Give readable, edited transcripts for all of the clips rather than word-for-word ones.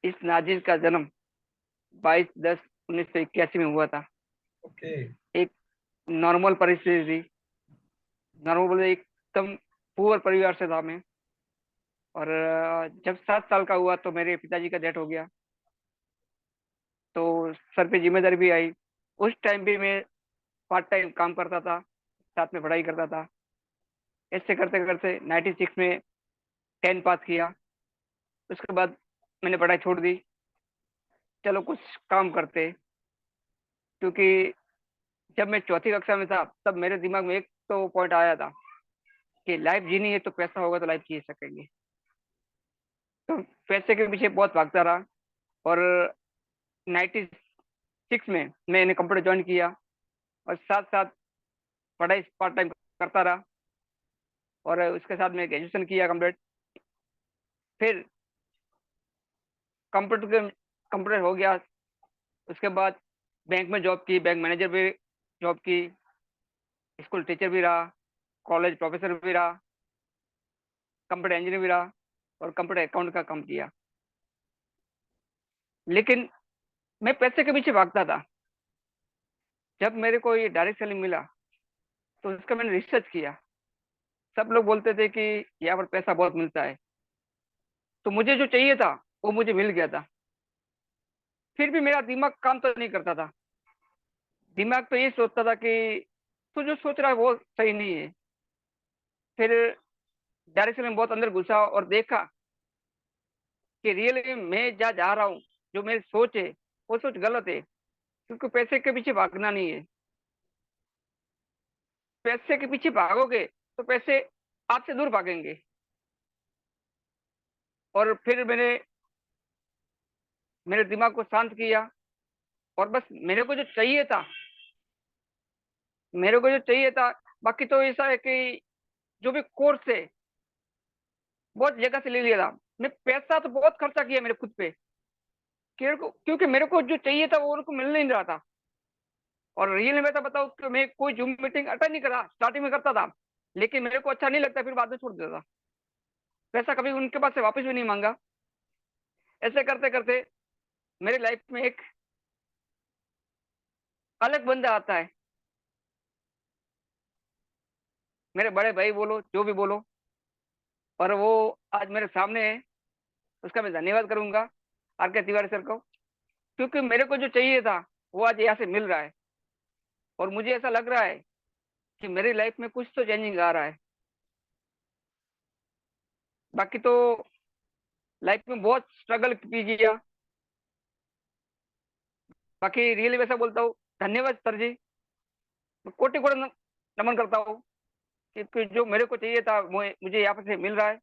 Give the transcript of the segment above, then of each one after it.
इस नाजिर का जन्म 22/10/1981 में हुआ था। ओके। एक नॉर्मल परिस्थिति थी। नॉर्मल बोले एकदम पुअर परिवार से था मैं। और जब 7 साल का हुआ तो मेरे पिताजी का डेथ हो गया। तो सर पे जिम्मेदारी भी आई। उस टाइम भी मैं पार्ट टाइम काम करता था, साथ में पढ़ाई करता था। ऐसे करते करते 96 में 10 पास किया। उसके बाद मैंने पढ़ाई छोड़ दी। चलो कुछ काम करते। क्योंकि जब मैं चौथी कक्षा में था तब मेरे दिमाग में एक तो पॉइंट आया था कि लाइफ जीनी है तो पैसा होगा तो लाइफ जी सकेंगे। तो पैसे के पीछे बहुत भागता रहा। और 96 में मैंने कंप्यूटर ज्वाइन किया और साथ साथ पढ़ाई पार्ट टाइम करता रहा। और उसके साथ मैं ग्रेजुएशन किया कंप्लीट। फिर कंप्यूटर कंप्यूटर हो गया। उसके बाद बैंक में जॉब की, बैंक मैनेजर भी जॉब की, स्कूल टीचर भी रहा, कॉलेज प्रोफेसर भी रहा, कंप्यूटर इंजीनियर भी रहा और कंप्यूटर अकाउंट का काम किया। लेकिन मैं पैसे के पीछे भागता था। जब मेरे को ये डायरेक्ट सेलिंग मिला तो उसका मैंने रिसर्च किया। सब लोग बोलते थे कि यहाँ पर पैसा बहुत मिलता है। तो मुझे जो चाहिए था वो मुझे मिल गया था। फिर भी मेरा दिमाग काम तो नहीं करता था। दिमाग तो ये सोचता था कि तू जो सोच रहा है वो सही नहीं है। फिर डायरेक्ट सेलिंग में बहुत अंदर घुसा और देखा कि रियल में मैं जहाँ जा रहा हूँ, जो मेरी सोच है वो सोच गलत है। क्योंकि पैसे के पीछे भागना नहीं है। पैसे के पीछे भागोगे तो पैसे आपसे दूर भागेंगे। और फिर मैंने मेरे दिमाग को शांत किया और बस मेरे को जो चाहिए था, मेरे को जो चाहिए था। बाकी तो ऐसा है कि जो भी कोर्स है बहुत जगह से ले लिया था। मैं पैसा तो बहुत खर्चा किया मेरे खुद पे। क्योंकि मेरे को जो चाहिए था वो उनको मिल नहीं रहा था। और रियल में तो बताऊँ कि मैं कोई जूम मीटिंग अटेंड नहीं करा, स्टार्टिंग में करता था। लेकिन मेरे को अच्छा नहीं लगता, फिर बाद में छोड़ देता था। पैसा कभी उनके पास से वापस भी नहीं मांगा। ऐसे करते करते मेरी लाइफ में एक अलग बंदा आता है। मेरे बड़े भाई बोलो, जो भी बोलो। और वो आज मेरे सामने है। उसका मैं धन्यवाद करूंगा आर के तिवारी सर को। क्योंकि मेरे को जो चाहिए था वो आज यहाँ से मिल रहा है। और मुझे ऐसा लग रहा है कि मेरी लाइफ में कुछ तो चेंजिंग आ रहा है। बाकी तो लाइफ में बहुत स्ट्रगल कीजिए। बाकी रियली वैसा बोलता हूँ, धन्यवाद सर जी। मैं कोटि कोटि नमन करता हूँ। क्योंकि जो मेरे को चाहिए था मुझे यहाँ पे से मिल रहा है।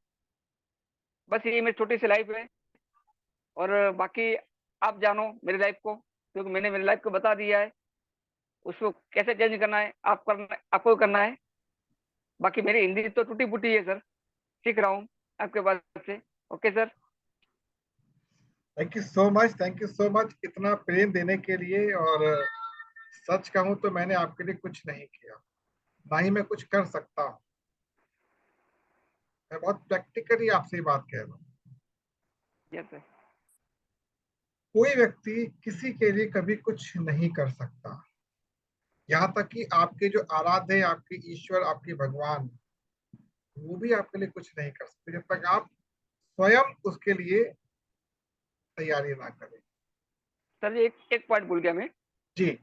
बस ये मेरी छोटी सी लाइफ है। और बाकी आप जानो मेरी लाइफ को, क्योंकि मैंने मेरी लाइफ को बता दिया है। उसको कैसे चेंज करना है आपको करना है। बाकी मेरी हिंदी तो टूटी फूटी है सर। सीख रहा हूँ आपके पास से। Okay sir. Thank you so much, thank you so much इतना प्रेम देने के लिए। और सच कहूं तो मैंने आपके लिए कुछ नहीं किया, ना ही मैं कुछ कर सकता हूँ। मैं बहुत प्रैक्टिकली आपसे ये बात कह रहा हूँ। Yes sir. कोई व्यक्ति किसी के लिए कभी कुछ नहीं कर सकता। यहाँ तक कि आपके जो आराध्य है, आपके ईश्वर, आपके भगवान, वो भी आपके लिए कुछ नहीं कर सकते जब तक आप स्वयं उसके लिए तैयारी ना करें। सर जी एक एक पॉइंट भूल गया मैं। जी।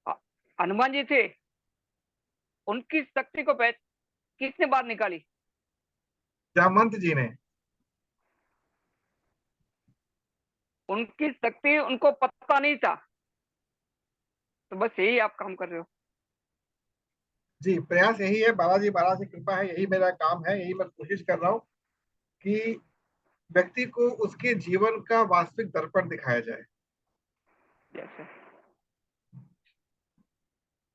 अ- हनुमान जी थे, उनकी शक्ति को किसने बाहर निकाली? जामंत जी ने। उनकी शक्ति उनको पता नहीं था। तो बस यही आप काम कर रहे हो। जी, प्रयास यही है, बालाजी महाराज की कृपा है, यही मेरा काम है, यही मैं कोशिश कर रहा हूँ कि व्यक्ति को उसके जीवन का वास्तविक दर्पण दिखाया जाए। Yes sir.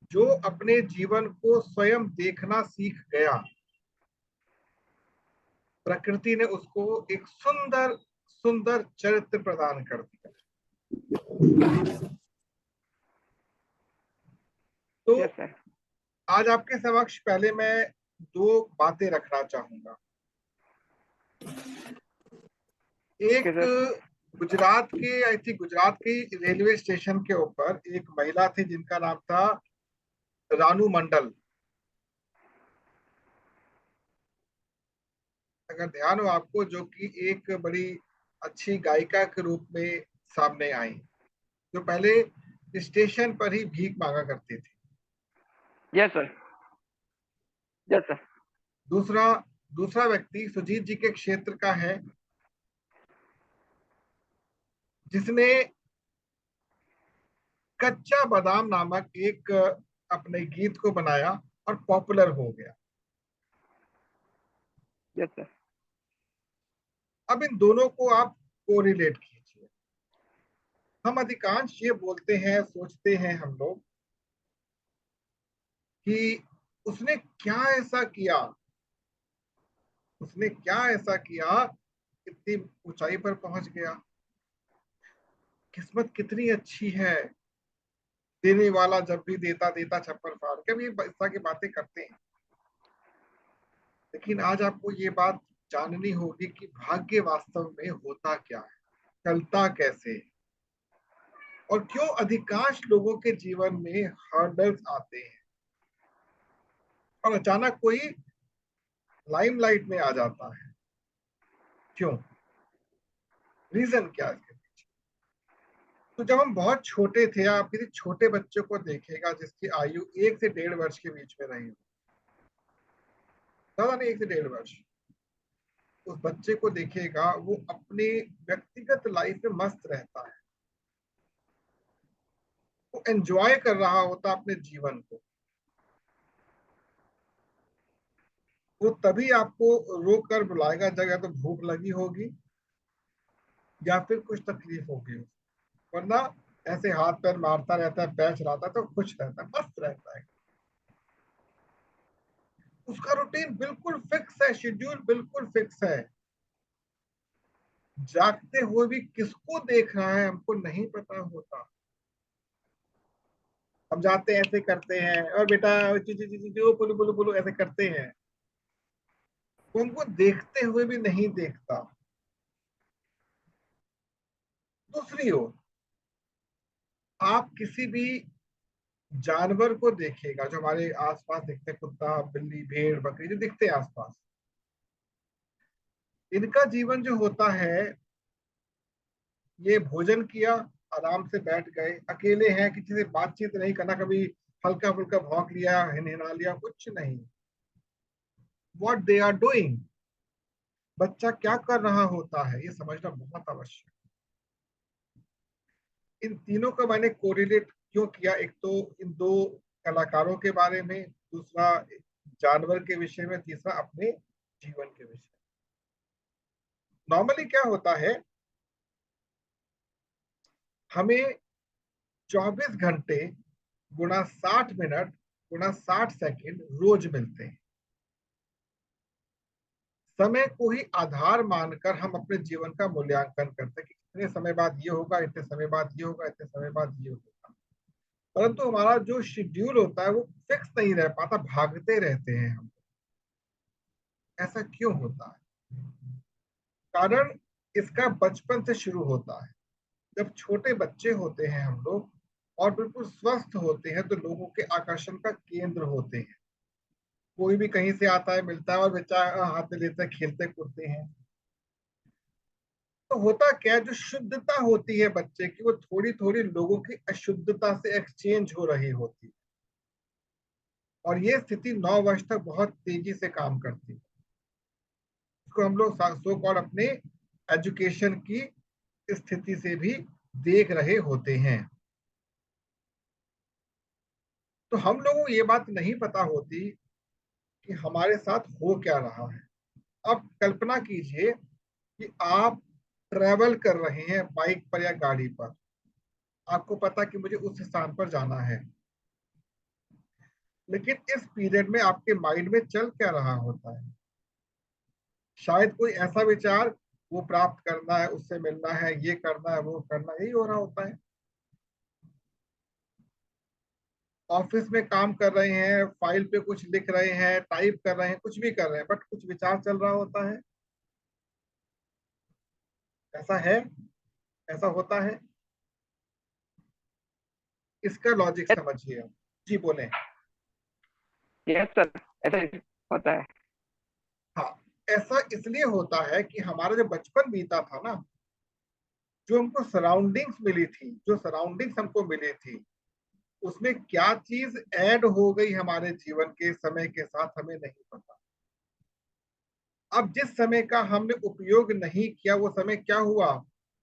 जो अपने जीवन को स्वयं देखना सीख गया, प्रकृति ने उसको एक सुंदर सुंदर चरित्र प्रदान कर दिया। तो यस सर। आज आपके समक्ष पहले मैं दो बातें रखना चाहूंगा। ओके एक, सर। गुजरात के, आई थिंक गुजरात के रेलवे स्टेशन के ऊपर एक महिला थी जिनका नाम था रानू मंडल। अगर ध्यान हो आपको, जो कि एक बड़ी अच्छी गायिका के रूप में सामने आई, जो पहले स्टेशन पर ही भीख मांगा करती थी। Yes sir. Yes sir. दूसरा दूसरा व्यक्ति सुजीत जी के क्षेत्र का है, जिसने कच्चा बादाम नामक एक अपने गीत को बनाया और पॉपुलर हो गया। Yes sir. अब इन दोनों को आप कोरिलेट कीजिए। हम अधिकांश ये बोलते हैं, सोचते हैं हम लोग कि उसने क्या ऐसा किया, उसने क्या ऐसा किया, इतनी ऊंचाई पर पहुंच गया, किस्मत कितनी अच्छी है, देने वाला जब भी देता देता छप्पर फाड़ के, भी इस तरह की बातें करते हैं। लेकिन आज आपको ये बात जाननी होगी कि भाग्य वास्तव में होता क्या है, चलता कैसे, और क्यों अधिकांश लोगों के जीवन में हर्डल्स आते हैं और अचानक कोई लाइमलाइट में आ जाता है। क्यों? रीजन क्या है इसके पीछे? तो जब हम बहुत छोटे थे, आप किसी छोटे बच्चे को देखेगा जिसकी आयु 1 से 1.5 वर्ष के बीच में रही हो, ज्यादा नहीं, 1 से 1.5 वर्ष, उस बच्चे को देखिएगा, वो अपने व्यक्तिगत लाइफ में मस्त रहता है, वो एंजॉय कर रहा होता अपने जीवन को। वो तभी आपको रोक कर बुलाएगा जब या तो भूख लगी होगी या फिर कुछ तकलीफ होगी, वरना ऐसे हाथ पैर मारता रहता है, पैर चलाता है तो खुश रहता है, मस्त रहता है। उसका रूटीन बिल्कुल फिक्स है, शेड्यूल बिल्कुल फिक्स है। जागते हुए भी किसको देख रहा है हमको नहीं पता होता। हम जाते हैं, ऐसे करते हैं, और बेटा ची ची ची ची ची, बुलु बुलु बुलु ऐसे करते हैं, वो हमको देखते हुए भी नहीं देखता। दूसरी ओर आप किसी भी जानवर को देखिएगा जो हमारे आसपास दिखते हैं, कुत्ता बिल्ली भेड़ बकरी जो दिखते हैं आसपास, इनका जीवन जो होता है, ये भोजन किया, आराम से बैठ गए, अकेले हैं, किसी से बातचीत नहीं करना, कभी हल्का फुल्का भौंक लिया, हिनहिना लिया, कुछ नहीं। व्हाट दे आर डूइंग, बच्चा क्या कर रहा होता है, ये समझना बहुत आवश्यक। इन तीनों का मैंने कोरिलेट क्यों किया, एक तो इन दो कलाकारों के बारे में, दूसरा जानवर के विषय में, तीसरा अपने जीवन के विषय। नॉर्मली क्या होता है, हमें 24 घंटे गुणा 60 मिनट गुणा 60 सेकेंड रोज मिलते हैं। समय को ही आधार मानकर हम अपने जीवन का मूल्यांकन करते हैं कि इतने समय बाद ये होगा, इतने समय बाद ये होगा, इतने समय बाद ये होगा। परंतु हमारा जो शेड्यूल होता है वो फिक्स नहीं रह पाता, भागते रहते हैं हम। ऐसा क्यों होता है? कारण इसका बचपन से शुरू होता है। जब छोटे बच्चे होते हैं हम लोग और बिल्कुल स्वस्थ होते हैं, तो लोगों के आकर्षण का केंद्र होते हैं। कोई भी कहीं से आता है, मिलता है और बच्चा हाथ में लेते हैं, खेलते कूदते हैं। तो होता क्या है, जो शुद्धता होती है बच्चे की, वो थोड़ी थोड़ी लोगों की अशुद्धता से एक्सचेंज हो रही होती है, और ये स्थिति 9 वर्ष तक बहुत तेजी से काम करती है। इसको हम लोग सो कॉल्ड अपने एजुकेशन की स्थिति से भी देख रहे होते हैं। तो हम लोगों को ये बात नहीं पता होती कि हमारे साथ हो क्या रहा है। अब कल्पना कीजिए कि आप ट्रेवल कर रहे हैं बाइक पर या गाड़ी पर, आपको पता कि मुझे उस स्थान पर जाना है, लेकिन इस पीरियड में आपके माइंड में चल क्या रहा होता है? शायद कोई ऐसा विचार, वो प्राप्त करना है, उससे मिलना है, ये करना है, वो करना है, यही हो रहा होता है। ऑफिस में काम कर रहे हैं, फाइल पे कुछ लिख रहे हैं, टाइप कर रहे हैं, कुछ भी कर रहे हैं, बट कुछ विचार चल रहा होता है। ऐसा है? ऐसा होता है, इसका लॉजिक समझिए आप। जी बोले। यस सर, ऐसा ही होता है। हाँ, ऐसा इसलिए होता है कि हमारा जो बचपन बीता था ना, जो हमको सराउंडिंग्स मिली थी, जो सराउंडिंग्स हमको मिली थी, उसमें क्या चीज ऐड हो गई हमारे जीवन के समय के साथ हमें नहीं पता। अब जिस समय का हमने उपयोग नहीं किया, वो समय क्या हुआ,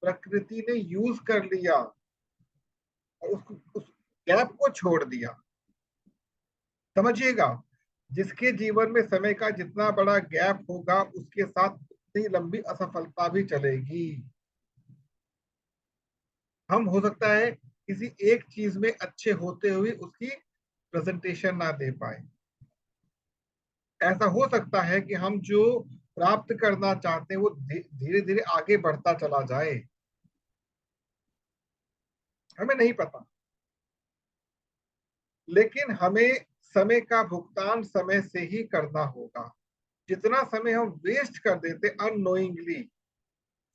प्रकृति ने यूज कर लिया और उस गैप को छोड़ दिया। समझिएगा, जिसके जीवन में समय का जितना बड़ा गैप होगा, उसके साथ उतनी लंबी असफलता भी चलेगी। हम हो सकता है किसी एक चीज में अच्छे होते हुए उसकी प्रेजेंटेशन ना दे पाए। ऐसा हो सकता है कि हम जो प्राप्त करना चाहते हैं वो धीरे धीरे आगे बढ़ता चला जाए, हमें नहीं पता। लेकिन हमें समय का भुगतान समय से ही करना होगा। जितना समय हम वेस्ट कर देते अननोइंगली,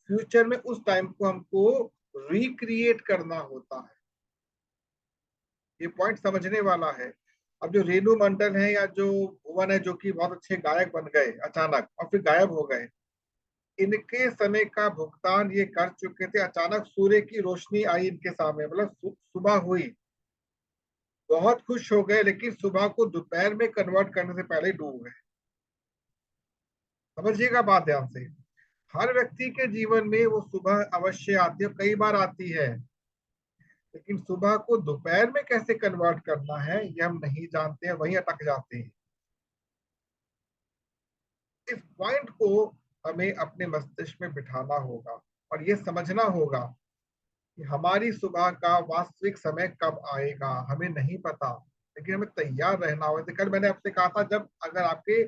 फ्यूचर में उस टाइम को हमको रिक्रिएट करना होता है। ये पॉइंट समझने वाला है। अब जो रेणु मंडल है या जो भुवन है, जो कि बहुत अच्छे गायक बन गए अचानक और फिर गायब हो गए, इनके समय का भुगतान ये कर चुके थे। अचानक सूर्य की रोशनी आई इनके सामने, मतलब सुबह हुई, बहुत खुश हो गए, लेकिन सुबह को दोपहर में कन्वर्ट करने से पहले डूब गए। समझिएगा बात ध्यान से। हर व्यक्ति के जीवन में वो सुबह अवश्य आती है, कई बार आती है, लेकिन सुबह को दोपहर में कैसे कन्वर्ट करना है ये हम नहीं जानते हैं, वहीं अटक जाते हैं। इस पॉइंट को हमें अपने मस्तिष्क में बिठाना होगा और ये समझना होगा कि हमारी सुबह का वास्तविक समय कब आएगा हमें नहीं पता, लेकिन हमें तैयार रहना होगा। कल मैंने आपसे कहा था, जब अगर आपके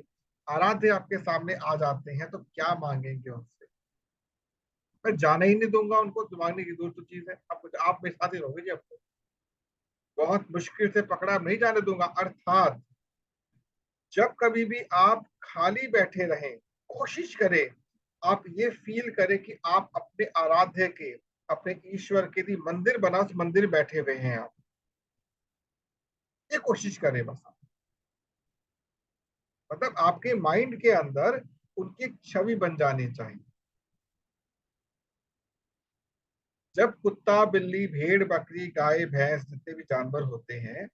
आराध्य आपके सामने आ जाते हैं तो क्या मांगेंगे उनसे। मैं जाने ही नहीं दूंगा उनको, मांगने की दूर तो चीज है। आप मेरे साथ ही रहोगे जी, आपको बहुत मुश्किल से पकड़ा, नहीं जाने दूंगा। अर्थात जब कभी भी आप खाली बैठे रहें, कोशिश करें आप ये फील करें कि आप अपने आराध्य के, अपने ईश्वर के लिए मंदिर बना, उस मंदिर बैठे हुए हैं आप। ये कोशिश करें बस आप। मतलब आपके माइंड के अंदर उनकी एक छवि बन जानी चाहिए। जब कुत्ता, बिल्ली, भेड़, बकरी, गाय, भैंस जितने भी जानवर होते हैं,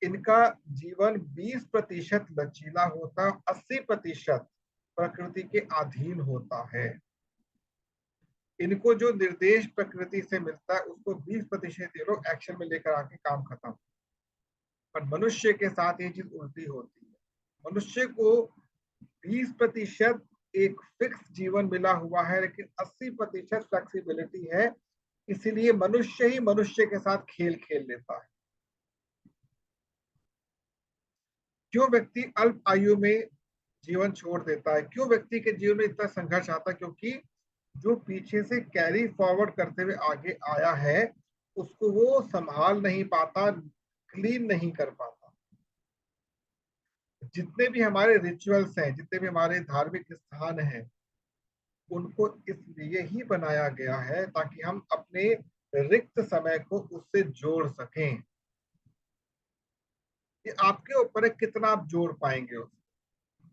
इनका जीवन 20% लचीला होता, 80% प्रकृति के अधीन होता है। इनको जो निर्देश प्रकृति से मिलता है उसको 20% ये लोग एक्शन में लेकर आके काम खत्म। पर मनुष्य के साथ ये चीज उल्टी होती है। मनुष्य को 20% एक फिक्स जीवन मिला हुआ है, लेकिन 80% फ्लेक्सिबिलिटी है। इसीलिए मनुष्य ही मनुष्य के साथ खेल खेल लेता है। क्यों व्यक्ति अल्प आयु में जीवन छोड़ देता है, क्यों व्यक्ति के जीवन में इतना संघर्ष आता है, क्योंकि जो पीछे से कैरी फॉरवर्ड करते हुए आगे आया है उसको वो संभाल नहीं पाता, क्लीन नहीं कर पाता। जितने भी हमारे रिचुअल्स हैं, जितने भी हमारे धार्मिक स्थान हैं, उनको इसलिए ही बनाया गया है ताकि हम अपने रिक्त समय को उससे जोड़ सकें। ये आपके ऊपर है कितना आप जोड़ पाएंगे उससे,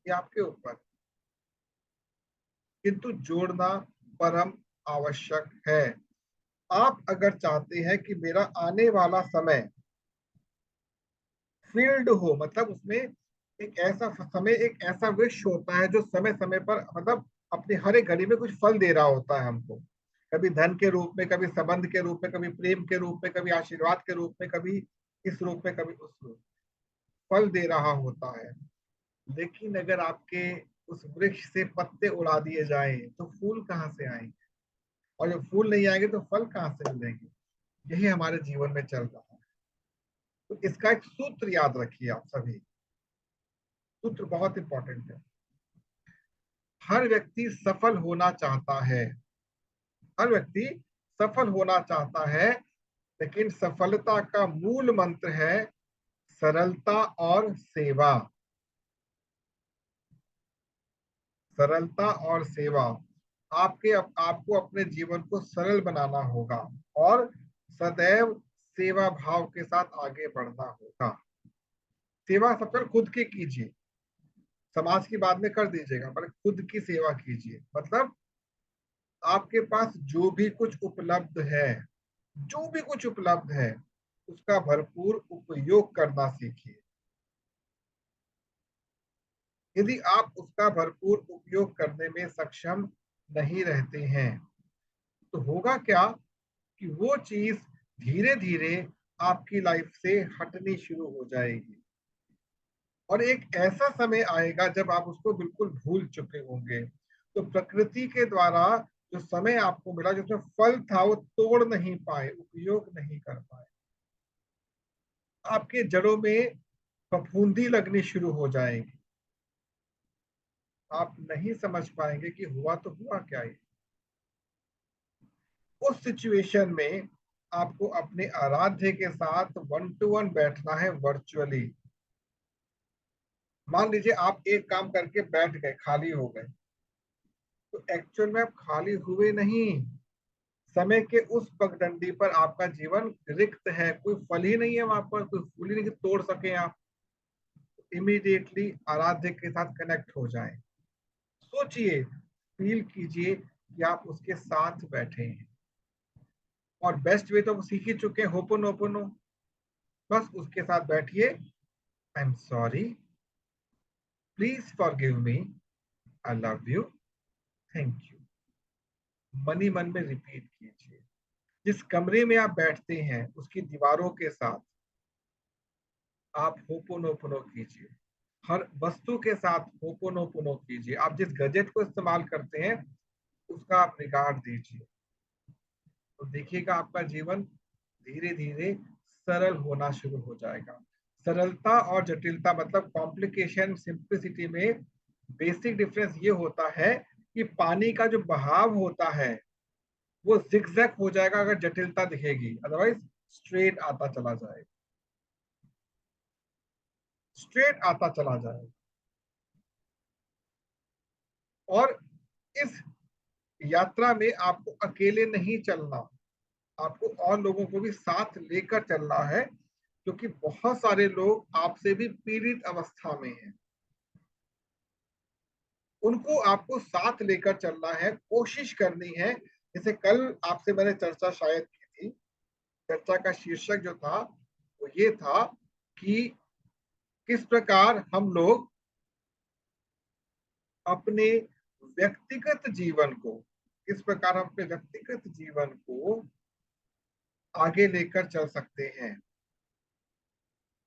ये आपके ऊपर। किंतु जोड़ना परम आवश्यक है। आप अगर चाहते हैं कि मेरा आने वाला समय फील्ड हो, मतलब उसमें एक ऐसा समय, एक ऐसा वृक्ष होता है जो समय समय पर, मतलब अपने हर एक घड़ी में कुछ फल दे रहा होता है हमको, कभी धन के रूप में, कभी संबंध के रूप में, कभी प्रेम के रूप में, कभी आशीर्वाद के रूप में, कभी इस रूप में, कभी उस रूप में फल दे रहा होता है। लेकिन अगर आपके उस वृक्ष से पत्ते उड़ा दिए जाए तो फूल कहाँ से आएंगे, और जब फूल नहीं आएंगे तो फल कहाँ से मिलेंगे। यही हमारे जीवन में चल रहा है। तो इसका एक सूत्र याद रखिए आप सभी, सूत्र बहुत इंपॉर्टेंट है। हर व्यक्ति सफल होना चाहता है, हर व्यक्ति सफल होना चाहता है, लेकिन सफलता का मूल मंत्र है सरलता और सेवा। सरलता और सेवा। आपको अपने जीवन को सरल बनाना होगा और सदैव सेवा भाव के साथ आगे बढ़ना होगा। सेवा सबसे पहले खुद की कीजिए, समाज की बाद में कर दीजिएगा, पर खुद की सेवा कीजिए। मतलब आपके पास जो भी कुछ उपलब्ध है, जो भी कुछ उपलब्ध है, उसका भरपूर उपयोग करना सीखिए। यदि आप उसका भरपूर उपयोग करने में सक्षम नहीं रहते हैं तो होगा क्या कि वो चीज धीरे धीरे आपकी लाइफ से हटनी शुरू हो जाएगी और एक ऐसा समय आएगा जब आप उसको बिल्कुल भूल चुके होंगे। तो प्रकृति के द्वारा जो समय आपको मिला, जिसमें फल था, वो तोड़ नहीं पाए, उपयोग नहीं कर पाए, आपके जड़ों में फफूंदी लगनी शुरू हो जाएगी। आप नहीं समझ पाएंगे कि हुआ तो हुआ क्या है। उस सिचुएशन में आपको अपने आराध्य के साथ 1-to-1 बैठना है वर्चुअली। मान लीजिए आप एक काम करके बैठ गए, खाली हो गए, तो एक्चुअल में आप खाली हुए नहीं। समय के उस पगडंडी पर आपका जीवन रिक्त है, कोई फल ही नहीं है वहां पर, कोई फूल ही नहीं तोड़ सके आप। इमीडिएटली आराध्य के साथ कनेक्ट हो जाए, सोचिए, फील कीजिए कि आप उसके साथ बैठे हैं। और बेस्ट वे तो हम सीख ही चुके हैं, होपोनोपोनो। बस उसके साथ बैठिए, आई am sorry, please forgive me, I love you, thank you. Money मन में रिपीट कीजिए। जिस कमरे में आप बैठते हैं उसकी दीवारों के साथ आप होपोनोपोनो कीजिए। हर वस्तु के साथ होपोनोपोनो कीजिए। आप जिस गजेट को इस्तेमाल करते हैं उसका आप रिगार्ड दीजिए, तो देखिएगा आपका जीवन धीरे धीरे सरल होना शुरू हो जाएगा। सरलता और जटिलता, मतलब कॉम्प्लिकेशन सिंप्लिसिटी में बेसिक डिफरेंस ये होता है कि पानी का जो बहाव होता है वो जिगजैग हो जाएगा अगर जटिलता दिखेगी, अदरवाइज स्ट्रेट आता चला जाएगा, स्ट्रेट आता चला जाएगा। और इस यात्रा में आपको अकेले नहीं चलना, आपको और लोगों को भी साथ लेकर चलना है, क्योंकि बहुत सारे लोग आपसे भी पीड़ित अवस्था में हैं। उनको आपको साथ लेकर चलना है, कोशिश करनी है। जैसे कल आपसे मैंने चर्चा शायद की थी, चर्चा का शीर्षक जो था वो ये था कि किस प्रकार हम लोग अपने व्यक्तिगत जीवन को, किस प्रकार हम अपने व्यक्तिगत जीवन को आगे लेकर चल सकते हैं।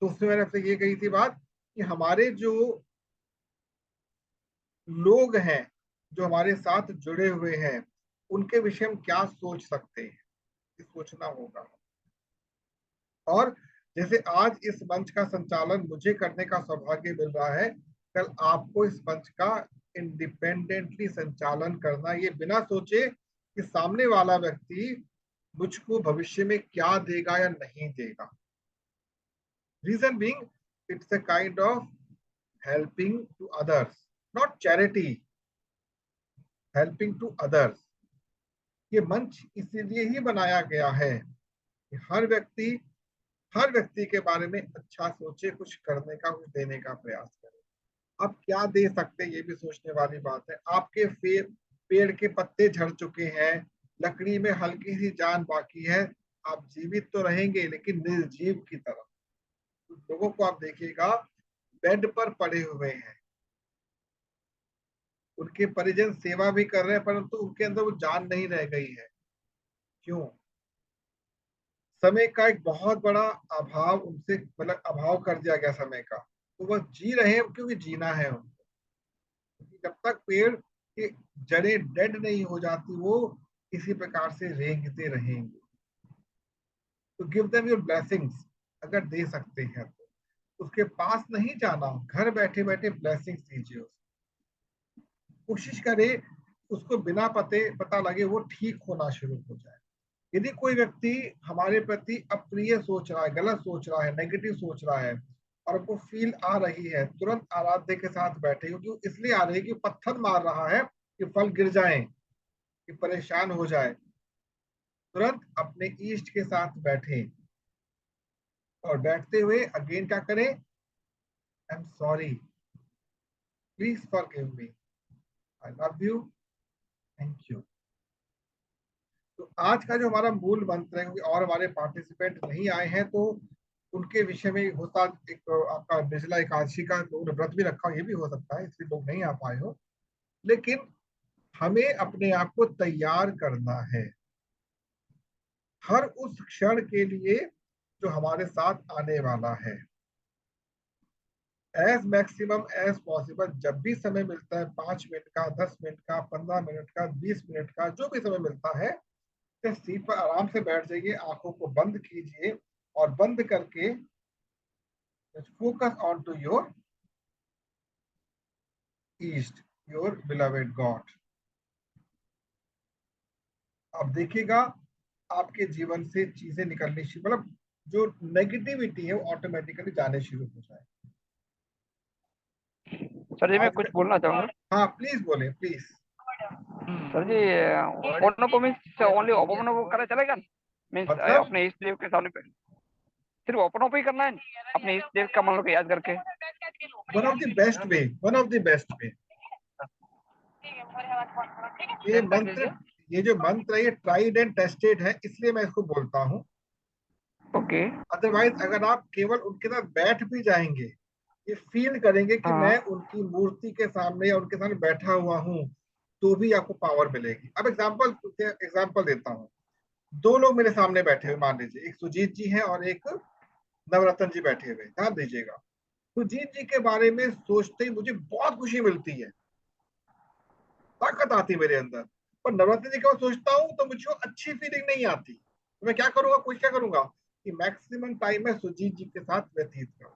तो उसमें मैंने आपसे ये कही थी बात कि हमारे जो लोग हैं, जो हमारे साथ जुड़े हुए हैं, उनके विषय में क्या सोच सकते हैं, ये सोचना होगा। और जैसे आज इस मंच का संचालन मुझे करने का सौभाग्य मिल रहा है, कल आपको इस मंच का इंडिपेंडेंटली संचालन करना, ये बिना सोचे कि सामने वाला व्यक्ति मुझको भविष्य में क्या देगा या नहीं देगा। Reason being, it's a kind of helping to others, not charity, helping to others. ये मंच इसीलिए ही बनाया गया है कि हर व्यक्ति के बारे में अच्छा सोचे, कुछ करने का, कुछ देने का प्रयास करे। आप क्या दे सकते हैं ये भी सोचने वाली बात है। आपके पेड़ के पत्ते झड़ चुके हैं, लकड़ी में हल्की सी जान बाकी है, आप जीवित तो रहेंगे लेकिन निर्जीव की तरह। लोगों को आप देखिएगा बेड पर पड़े हुए हैं, उनके परिजन सेवा भी कर रहे हैं, परंतु उनके अंदर वो जान नहीं रह गई है। क्यों? समय का एक बहुत बड़ा अभाव उनसे, मतलब अभाव कर दिया गया समय का, तो वह जी रहे हैं क्योंकि जीना है उनको। जब तक पेड़ की जड़ें डेड नहीं हो जाती वो इसी प्रकार से रेंगते रहेंगे। तो गिव देम योर ब्लेसिंग्स, अगर दे सकते हैं तो उसके पास नहीं जाना, घर बैठे बैठे ब्लेसिंग्स दीजिए। कोशिश करें उसको बिना पता लगे वो ठीक होना शुरू हो जाए। यदि कोई व्यक्ति हमारे प्रति अप्रिय सोच रहा है, गलत सोच रहा है, नेगेटिव सोच रहा है और आपको फील आ रही है, तुरंत आराध्य के साथ बैठे, क्योंकि इसलिए आ रही है कि पत्थर मार रहा है कि फल गिर जाएं। कि परेशान हो जाए, तुरंत अपने ईस्ट के साथ बैठे और बैठते हुए अगेन क्या करें, आई am sorry, please forgive me, I love you, thank you. तो आज का जो हमारा मूल मंत्र है, क्योंकि और हमारे पार्टिसिपेंट नहीं आए हैं, तो उनके विषय में होता एक आपका निर्जला एकादशी का उन्होंने व्रत भी रखा, ये भी हो सकता है इसलिए लोग नहीं आ पाए हो। लेकिन हमें अपने आप को तैयार करना है हर उस क्षण के लिए जो हमारे साथ आने वाला है। एज मैक्सिमम एज पॉसिबल जब भी समय मिलता है, 5 मिनट का, 10 मिनट का, 15 मिनट का, 20 मिनट का, जो भी समय मिलता है, तो सीट पर आराम से बैठ जाइए, आंखों को बंद कीजिए और बंद करके फोकस ऑन टू योर ईस्ट, योर बिलवेड गॉड। अब देखिएगा आपके जीवन से चीजें निकलनी शुरू, मतलब जो नेगेटिविटी है वो ऑटोमेटिकली जाने शुरू हो जाए। सर जी मैं आज कुछ बोलना चाहूंगा। हाँ प्लीज बोले please. Sir ji open means only open करा चलेगा, मीन्स मतलब अपने इष्ट देव के सामने पे सिर्फ ओपन ही करना है, अपने इष्ट देव का मंत्र को याद करके। One of the best way, one of the best way, ये मंत्र, ये जो मंत्र है ये ट्राइड एंड टेस्टेड है, इसलिए मैं इसको बोलता हूँ। ओके। अदरवाइज अगर आप केवल उनके साथ बैठ भी जाएंगे, ये फील करेंगे कि हाँ। मैं उनकी मूर्ति के सामने या उनके सामने बैठा हुआ हूँ, तो भी आपको पावर मिलेगी। अब एग्जाम्पल देता हूँ। दो लोग मेरे सामने बैठे हुए, मान लीजिए एक सुजीत जी है और एक नवरत्न जी बैठे हुए, ध्यान दीजिएगा। सुजीत जी के बारे में सोचते ही मुझे बहुत खुशी मिलती है, ताकत आती है मेरे अंदर। पर नवरत्न जी का सोचता हूँ तो मुझे अच्छी फीलिंग नहीं आती, तो मैं क्या करूंगा, कुछ क्या करूंगा कि मैक्सिमम टाइम मैं सुजीत जी के साथ व्यतीत करूँ।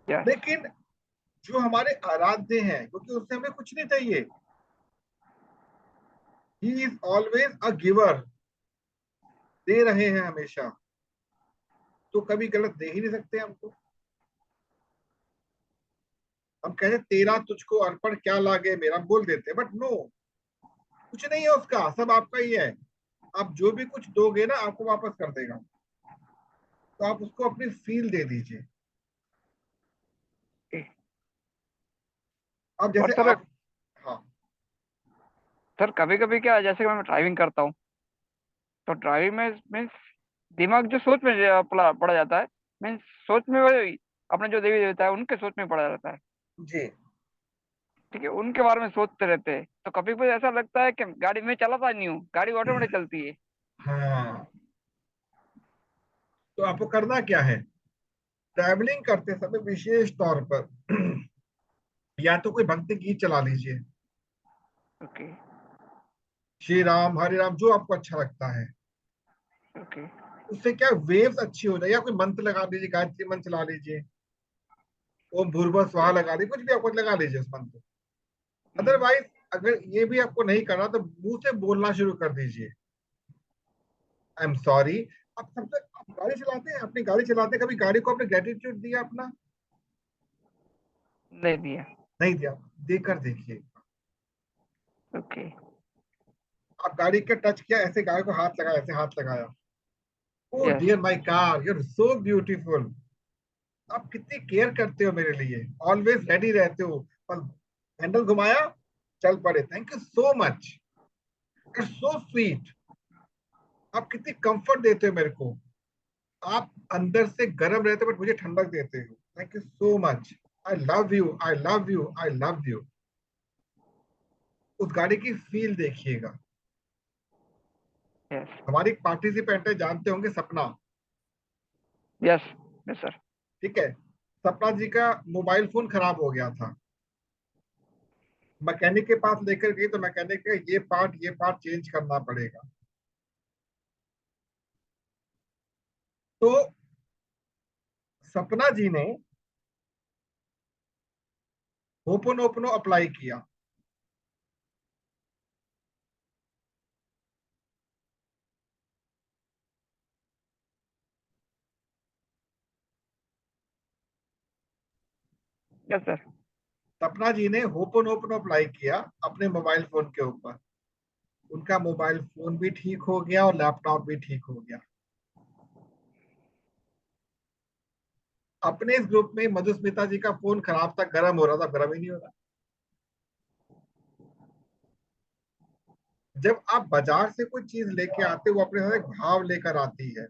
यस। लेकिन जो हमारे आराध्य हैं, क्योंकि उससे हमें कुछ नहीं चाहिए, he is always a giver, दे रहे हैं हमेशा, तो कभी गलत दे ही नहीं सकते हमको। हम कहते तेरा तुझको अर्पण क्या लागे मेरा, बोल देते, बट नो, कुछ नहीं है उसका, सब आपका ही है। आप जो भी कुछ दोगे ना आपको वापस कर देगा, तो आप उसको अपनी फील दे दीजिए। अब और जैसे सर, आप, हाँ सर कभी कभी क्या है, जैसे कि मैं ड्राइविंग करता हूँ, तो ड्राइविंग में मीन्स दिमाग जो सोच में पड़ा जाता है, मीन्स सोच में वही अपने जो देवी देवता है उनके सोच में पड़ा रहता है। जी, ठीक है, उनके बारे में सोचते रहते हैं, तो कभी कभी ऐसा लगता है कि गाड़ी में चलाता नहीं हूँ, गाड़ी ऑटोमेटिक चलती है। हाँ, तो आपको करना क्या है, ट्रैवलिंग करते समय विशेष तौर पर या तो कोई भक्ति गीत चला लीजिए, ओके। श्री राम हरे राम, जो आपको अच्छा लगता है। ओके। उससे क्या वेव्स अच्छी हो जाए, या कोई मंत्र लगा लीजिए, गायत्री मंत्र चला लीजिए, ओम भूर्भुवः स्वाहा लगा लीजिए, कुछ भी आपको लगा लीजिए उस मंत्र। अदरवाइज अगर ये भी आपको नहीं करना तो मुंह से बोलना शुरू कर दीजिए, आई एम सॉरी। आप गाड़ी चलाते हैं, अपनी गाड़ी चलाते हैं, कभी गाड़ी को आपने ग्रेटिट्यूड दिया अपना, दे दिया। नहीं दिया, देकर देखिए। ओके। आप गाड़ी के टच किया, ऐसे गाड़ी को हाथ लगाया, ऐसे हाथ लगाया, oh yes. Dear my car you are so beautiful, आप कितनी केयर करते हो मेरे लिए, ऑलवेज रेडी रहते हो, और हैंडल घुमाया, चल पड़े, thank you so much, it's so sweet. आप कितनी कंफर्ट देते हो मेरे को, आप अंदर से गर्म रहते हो बट मुझे ठंडक देते हो, thank you so much, I love you, I love you, I love you. उस गाड़ी की फील देखिएगा। यस। हमारी एक पार्टिसिपेंट है, जानते होंगे, सपना। यस। Yes sir. ठीक है, सपना जी का मोबाइल फोन खराब हो गया था, मैकेनिक के पास लेकर गई तो मैकेनिक का ये पार्ट चेंज करना पड़ेगा। तो सपना जी ने होपोनोपोनो अप्लाई किया, यस सर। सपना जी ने होपोनोपोनो अप्लाई किया अपने मोबाइल फोन के ऊपर, उनका मोबाइल फोन भी ठीक हो गया और लैपटॉप भी ठीक हो गया। अपने इस ग्रुप में मधुस्मिता जी का फोन खराब था, गर्म हो रहा था, गर्म ही नहीं हो रहा। जब आप बाजार से कोई चीज लेके आते हो वो अपने साथ एक भाव लेकर आती है,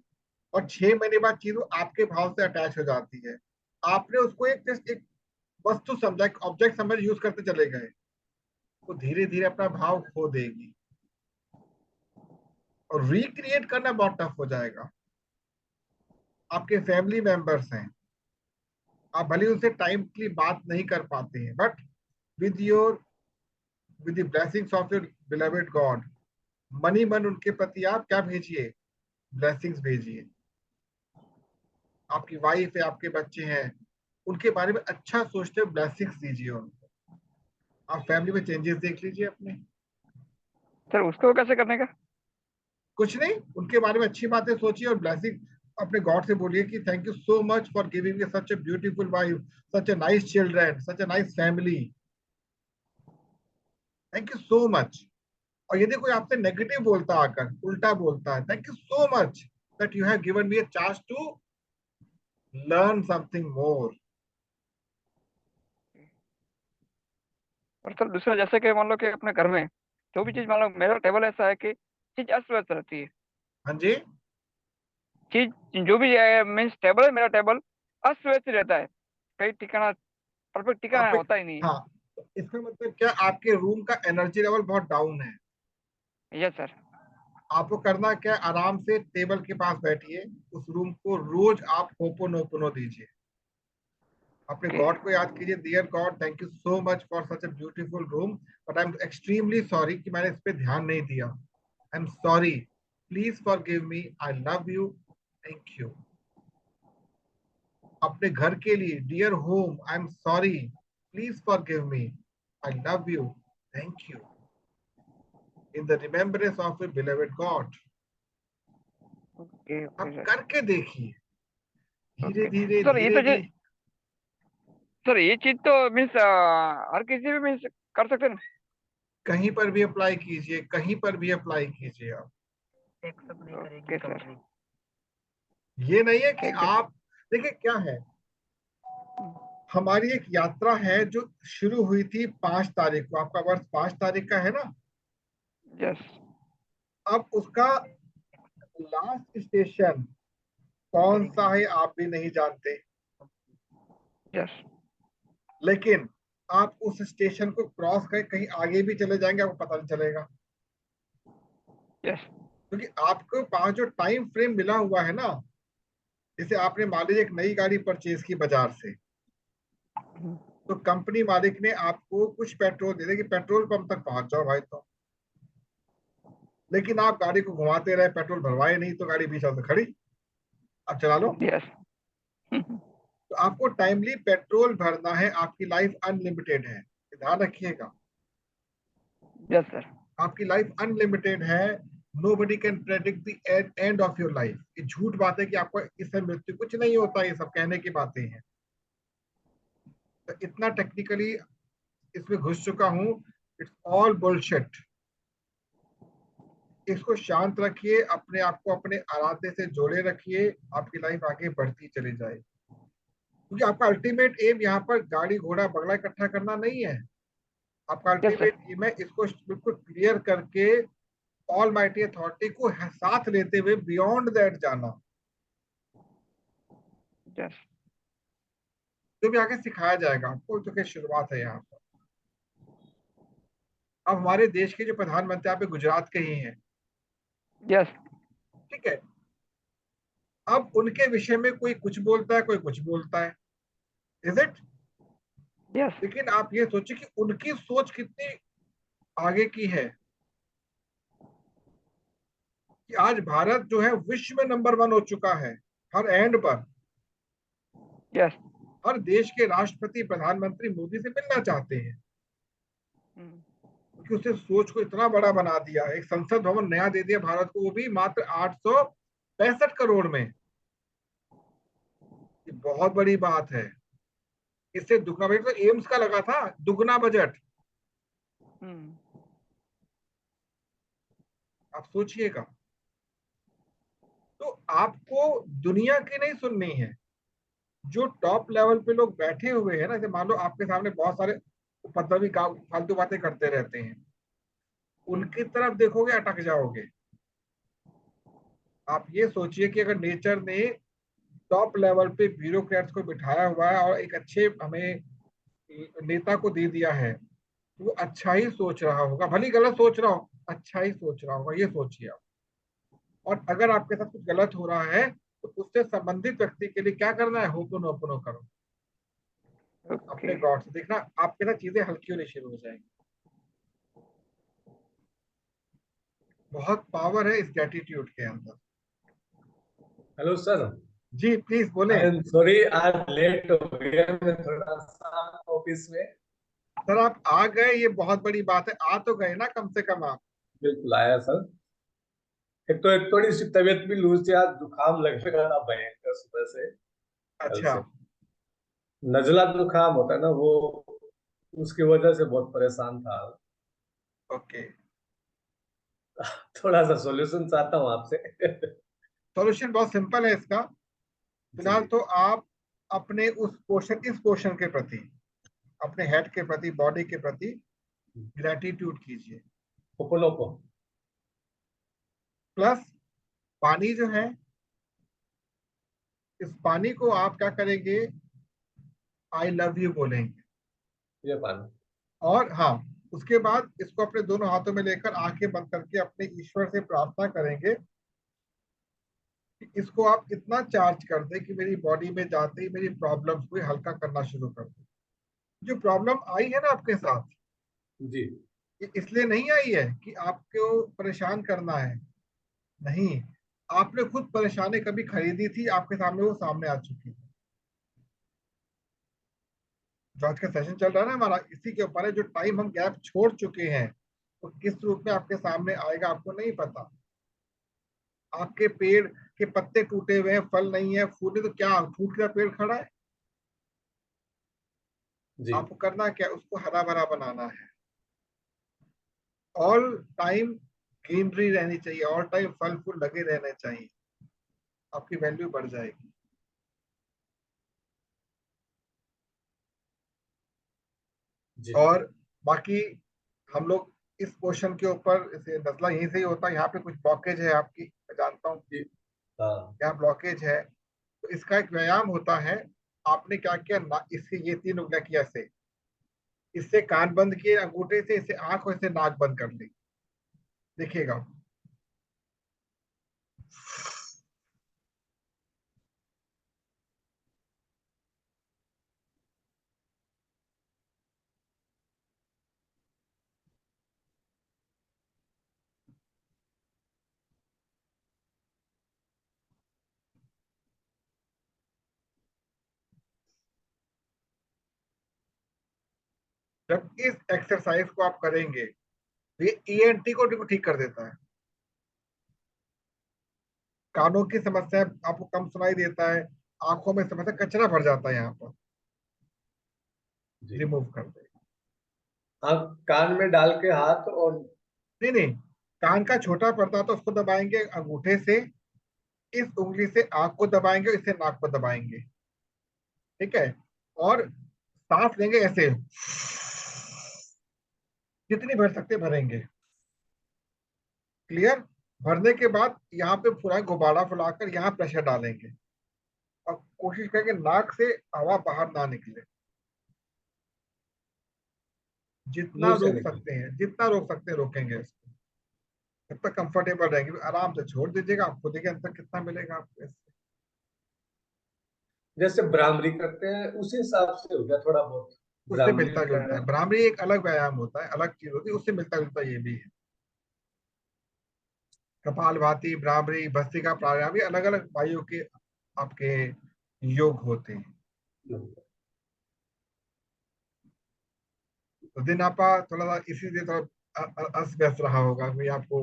और 6 महीने बाद चीज वो आपके भाव से अटैच हो जाती है। आपने उसको एक जस्ट एक वस्तु समझा, एक ऑब्जेक्ट समझ यूज करते चले गए, वो धीरे धीरे अपना भाव खो देगी और रिक्रिएट करना बहुत टफ हो जाएगा। आपके फैमिली मेंबर्स हैं, आप भले उनसे टाइमली बात नहीं कर पाते हैं, but with your with the blessings of your beloved God, money मन उनके प्रति आप क्या भेजिए, ब्लेसिंग्स भेजिए। आपकी वाइफ है, आपके बच्चे हैं, उनके बारे में अच्छा सोचते हुए ब्लेसिंग्स दीजिए उनको। आप फैमिली में चेंजेस देख लीजिए अपने। सर उसको कैसे करने का? कुछ नहीं, उनके बारे में अच्छी बातें सोचिए और ब्लेसिंग अपने गॉड से बोलिए कि thank you so much for giving me such a beautiful wife, such a nice children, such a nice family, thank you so much. और यदि कोई आपसे नेगेटिव बोलता आकर, उल्टा बोलता है, thank you so much that you have given me a chance to learn something more. और सर दूसरा, जैसे कि मान लो कि अपने घर में जो भी चीज, मान लो मेरा टेबल ऐसा है कि चीज अस्त व्यस्त रहती है। हाँ जी। चीज जो भी मीन्स टेबल है, मेरा टेबल अस्त व्यस्त ही रहता है, कहीं ठिकाना, परफेक्ट ठिकाना आप एक, होता ही नहीं है। हाँ, तो इसका मतलब क्या, आपके रूम का एनर्जी लेवल बहुत डाउन है। Yes sir. आपको करना क्या है, आराम से टेबल के पास बैठिए, उस रूम को रोज आप होपोनोपोनो दीजिए, अपने ओके। गॉड को याद कीजिए, dear god thank you so much for such a beautiful room, but I am extremely sorry कि मैंने इस पे ध्यान नहीं दिया, I am sorry, please forgive me, I love you, thank you. अपने घर के लिए, dear home I am sorry, please forgive me, I love you, thank you, in the remembrance of a beloved god. Okay आप okay sir. करके देखिए, धीरे okay धीरे sir, ये धीरे तो धीरे। सर ये चीज तो मीन्स हर किसी भी मीन्स कर सकते हैं ना? कहीं पर भी अप्लाई कीजिए, कहीं पर भी अप्लाई कीजिए आप। एक्सेप्ट नहीं करेगी ओके सर। कंपनी। ये नहीं है कि थैंक यू सर। आप, देखिए क्या है, हमारी एक यात्रा है जो शुरू हुई थी 5 तारीख को, आपका वर्ष 5 तारीख का है ना। यस। अब उसका लास्ट स्टेशन कौन सा है आप भी नहीं जानते, यस। लेकिन आप उस स्टेशन को क्रॉस कर कहीं आगे भी चले जाएंगे, आपको पता नहीं चलेगा, यस। क्योंकि आपको पास जो टाइम फ्रेम मिला हुआ है ना, जैसे आपने मान लीजिए एक नई गाड़ी परचेज की बाजार से, तो कंपनी मालिक ने आपको कुछ पेट्रोल दे दे कि पेट्रोल पंप तक पहुंच जाओ भाई, तो लेकिन आप गाड़ी को घुमाते रहे, पेट्रोल भरवाए नहीं, तो गाड़ी बीच से खड़ी, अब चला लो। यस। तो आपको टाइमली पेट्रोल भरना है, आपकी लाइफ अनलिमिटेड है, ध्यान रखिएगा, यस सर। आपकी लाइफ अनलिमिटेड है। Nobody can predict the end of your life. ये झूठ बात है कि आपको इससे मृत्यु, कुछ नहीं होता, ये सब कहने की बातें हैं। तो इतना टेक्निकली इसमें घुस चुका हूं, इट्स ऑल बुलशिट। इसको शांत रखिए, अपने आप को अपने आराध्य से जोड़े रखिए, आपकी लाइफ आगे बढ़ती चली जाए, क्योंकि आपका अल्टीमेट एम यहाँ पर गाड़ी घोड़ा बंगला इकट्ठा करना नहीं है। आपका यस सर। अल्टीमेट एम है इसको बिल्कुल क्लियर करके ऑल माइटी अथॉरिटी को साथ लेते हुए बियॉन्ड दैट जाना, यस। जो भी आगे सिखाया जाएगा आपको, तो क्या शुरुआत है यहाँ पर। अब हमारे देश के जो प्रधानमंत्री आप गुजरात के ही हैं, यस। ठीक है, अब उनके विषय में कोई कुछ बोलता है, कोई कुछ बोलता है, इज इट। यस। लेकिन आप ये सोचिए कि उनकी सोच कितनी आगे की है, कि आज भारत जो है विश्व में नंबर 1 हो चुका है, हर एंड पर। यस। हर देश के राष्ट्रपति प्रधानमंत्री मोदी से मिलना चाहते हैं, क्योंकि उसने सोच को इतना बड़ा बना दिया है। एक संसद भवन नया दे दिया भारत को, वो भी मात्र 865 करोड़ में, ये बहुत बड़ी बात है। इससे दुगना बजट तो एम्स का लगा था, दुगना बजट। आप सोचिएगा। तो आपको दुनिया की नहीं सुननी है, जो टॉप लेवल पे लोग बैठे हुए हैं ना, जैसे मान लो आपके सामने बहुत सारे उपद्रवी फालतू बातें करते रहते हैं, उनकी तरफ देखोगे अटक जाओगे। आप ये सोचिए कि अगर नेचर ने टॉप लेवल पे ब्यूरोक्रेट्स को बिठाया हुआ है और एक अच्छे हमें नेता को दे दिया है, तो वो अच्छा ही सोच रहा होगा, भले ही गलत सोच रहा हो, अच्छा ही सोच रहा होगा, ये सोचिए आप। और अगर आपके साथ कुछ गलत हो रहा है, तो उससे संबंधित व्यक्ति के लिए क्या करना है, होपोनोपोनो करो, ओके। अपने गॉड से। देखना आपके साथ चीजें हल्की होनी शुरू हो जाएंगी। बहुत पावर है इस ग्रेटिट्यूड के अंदर। Hello sir. जी प्लीज बोले। आई एम सॉरी, आज लेट हो गया मैं थोड़ा सा ऑफिस में। सर आप आ गए, ये बहुत बड़ी बात है, आ तो गए ना कम से कम आप। बिल्कुल आया सर। एक थोड़ी सी तबीयत भी लूज थी, आज जुकाम लग रहा था भयंकर सुबह से, कल अच्छा। से। नजला जुकाम होता है ना वो, उसकी वजह से बहुत परेशान था। ओके। थोड़ा सा सॉल्यूशन चाहता हूँ आपसे। सॉल्यूशन बहुत सिंपल है इसका। जी फिलहाल तो आप अपने उस पोर्शन, इस पोर्शन के प्रति, अपने हेड के प्रति, बॉडी के प्रति ग्रेटिट्यूड कीजिए। ओपोनोपो। प्लस पानी जो है, इस पानी को आप क्या करेंगे, आई लव यू बोलेंगे। ये पानी। और हाँ, उसके बाद इसको अपने दोनों हाथों में लेकर आंखें बंद करके अपने ईश्वर से प्रार्थना करेंगे कि इसको आप इतना चार्ज कर दे कि मेरी बॉडी में जाते ही मेरी प्रॉब्लम्स को हल्का करना शुरू कर दे। जो प्रॉब्लम आई है ना आपके साथ, जी ये इसलिए नहीं आई है कि आपको परेशान करना है, नहीं, आपने खुद परेशानी कभी खरीदी थी, आपके सामने वो सामने आ चुकी है। जो आज का सेशन चल रहा है ना हमारा, इसी के ऊपर है। जो टाइम हम गैप छोड़ चुके हैं, वो किस रूप में आपके सामने आएगा आपको नहीं पता। आपके पेड़ के पत्ते टूटे हुए हैं, फल नहीं है, फूल नहीं, तो क्या टूट गया पेड़ खड़ा है? जी आपको करना क्या है, उसको हरा भरा बनाना है। ऑल टाइम ग्रीनरी रहनी चाहिए, ऑल टाइम फल फूल लगे रहने चाहिए, आपकी वैल्यू बढ़ जाएगी। जी। और बाकी हम लोग इस क्वेश्चन के ऊपर, इसे नजला यहीं से ही होता है, यहाँ पे कुछ ब्लॉकेज है आपकी, मैं जानता हूँ जी हाँ। यहाँ ब्लॉकेज है, तो इसका एक व्यायाम होता है। आपने क्या किया ना, इससे ये तीन उंगलियां किया, ऐसे, इससे कान बंद किए अंगूठे से, इसे आंख और इसे नाक बंद कर ली। देखिएगा। जब इस एक्सरसाइज को आप करेंगे, तो ये ईएनटी को ठीक कर देता है। कानों की समस्या आपको कम सुनाई देता है, आंखों में समस्या, कचरा भर जाता है यहाँ पर, जी रिमूव कर दे। हाँ, कान में डाल के हाथ और। नहीं नहीं, कान का छोटा पर्दा तो उसको दबाएंगे अंगूठे से, इस उंगली से आंख को दबाएंगे, इससे नाक को दबाएंगे, ठीक है। और सांस लेंगे ऐसे, जितनी भर सकते भरेंगे। क्लियर? भरने के बाद यहाँ पे पूरा गुब्बारा फुलाकर यहाँ प्रेशर डालेंगे, और कोशिश करेंगे नाक से हवा बाहर ना निकले। जितना मुंह से रोक निकल। सकते हैं, जितना रोक सकते हैं रोकेंगे इसको, जब तक कंफर्टेबल रहेंगे आराम से छोड़ दीजिएगा। आपको देखिए अंतर कितना मिलेगा आपको इससे। जैसे भ्रामरी करते हैं उसी हिसाब से हो गया थोड़ा बहुत। उससे भ्रामरी मिलता का। जुलता है, भ्रामरी एक अलग व्यायाम होता है, अलग चीज होती है, उससे मिलता जुलता ये भी है। कपालभाति, भ्रामरी, भस्त्रिका प्राणायाम, ये अलग अलग वायु के आपके योग होते हैं। तो दिन आपका थोड़ा सा इसी से थोड़ा अस्त व्यस्त रहा होगा, कोई आपको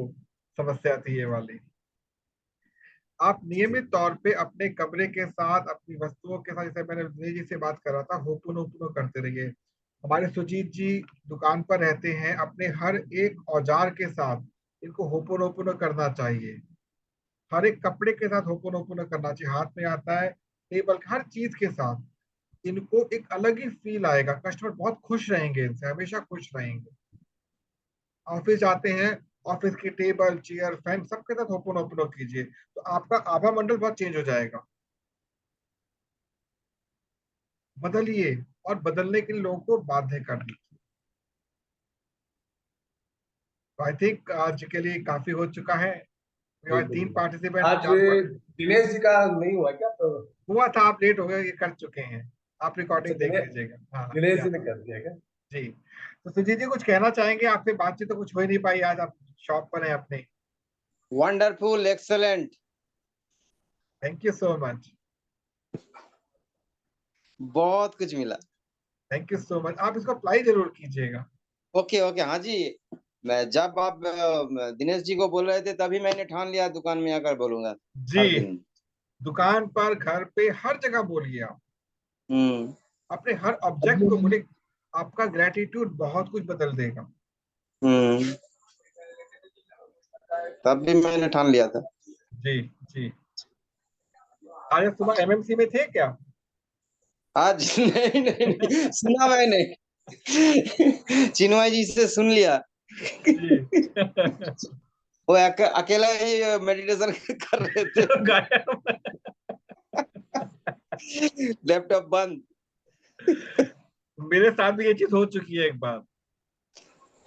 समस्या थी ये वाली। आप नियमित तौर पे अपने कमरे के साथ, अपनी वस्तुओं के साथ, जैसे मैंने दिनेश जी से बात कर रहा था, होपुनोपुनो करते रहिए। हमारे सुजीत जी दुकान पर रहते हैं, अपने हर एक औजार के साथ इनको होपुनोपुनो करना चाहिए। हर एक कपड़े के साथ होपुनोपुनो करना चाहिए, हाथ में आता है, टेबल, हर चीज के साथ। इनको एक अलग ही फील आएगा, कस्टमर बहुत खुश रहेंगे, इनसे हमेशा खुश रहेंगे। ऑफिस जाते हैं, ऑफिस की टेबल, चेयर, फैन सबके साथ होपुनोपुनो कीजिए, तो आपका आभा मंडल बहुत चेंज हो जाएगा। बदलिए, और बदलने के लिए लोगों को बाध्य कर दीजिए। तो आई थिंक आज के लिए काफी हो चुका है। बिल्कुल 3 बिल्कुल। पार्टिसिपेंट, आज 4 दिनेश जी का नहीं हुआ क्या? तो हुआ था, आप लेट हो गए, ये कर चुके हैं। आप अच्छा, रिकॉर्डिंग देख लीजिएगा। हाँ दिनेश जी याद ने है। कर दिया क्या? जी। तो सुजीत जी कुछ कहना चाहेंगे? आपसे बातचीत तो कुछ हो ही नहीं पाई आज, आप शॉप पर हैं अपने। Wonderful, excellent, thank you so much. बहुत कुछ मिला। थैंक यू सो मच, आप इसको अप्लाई जरूर कीजिएगा। ओके ओके, हाँ जी। मैं जब आप दिनेश जी को बोल रहे थे तभी मैंने ठान लिया दुकान में आकर बोलूंगा जी, हर दिन। दुकान पर, घर पे, हर जगह बोलिए आप, हम्म। अपने हर ऑब्जेक्ट को बोलिए। आपका ग्रेटिट्यूड बहुत कुछ बदल देगा। हम्म। तब भी मैंने ठान लिया था। जी जी। आज सुबह एमएमसी में थे क्या? आज नहीं नहीं नहीं, सुना मैंने। चिन्मय जी से सुन लिया। जी। वो अकेला ही मेडिटेशन कर रहे थे, गायब। लैपटॉप बंद। मेरे साथ भी ये चीज हो चुकी है एक बार।